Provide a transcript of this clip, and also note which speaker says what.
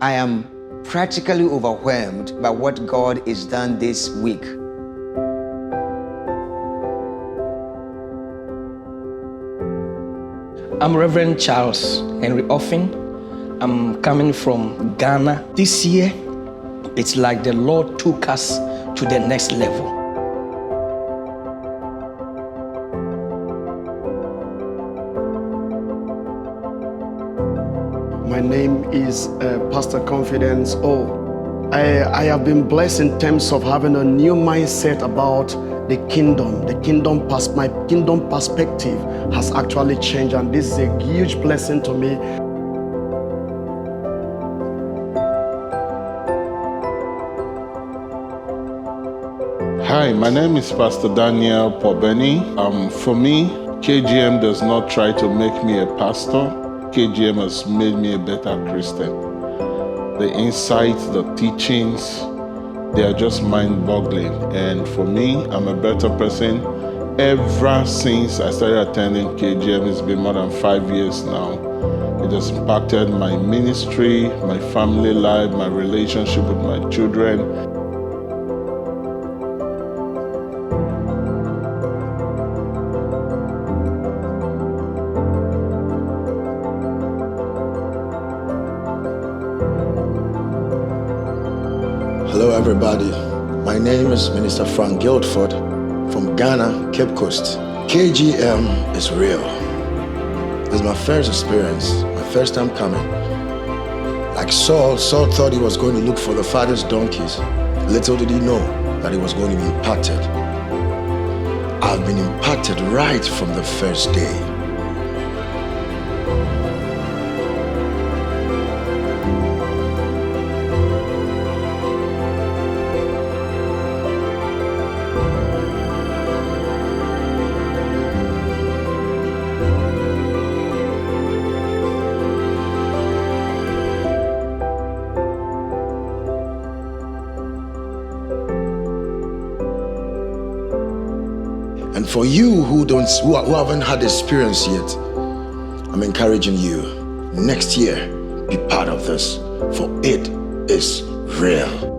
Speaker 1: I am practically overwhelmed by what God has done this week.
Speaker 2: I'm Reverend Charles Henry Offin. I'm coming from Ghana. This year, it's like the Lord took us to the next level.
Speaker 3: My name is Pastor Confidence O. I have been blessed in terms of having a new mindset about the kingdom. My kingdom perspective has actually changed, and this is a huge blessing to me.
Speaker 4: Hi, my name is Pastor Daniel Pobeni. For me, KGM does not try to make me a pastor. KGM has made me a better Christian. The insights, the teachings, they are just mind-boggling. And for me, I'm a better person. Ever since I started attending KGM, it's been more than 5 years now. It has impacted my ministry, my family life, my relationship with my children.
Speaker 5: Hello everybody, my name is Minister Frank Guildford from Ghana, Cape Coast. KGM is real. This is my first experience, my first time coming. Like Saul thought he was going to look for the father's donkeys. Little did he know that he was going to be impacted. I've been impacted right from the first day. And for you who haven't had experience yet, I'm encouraging you, next year, be part of this, for it is real.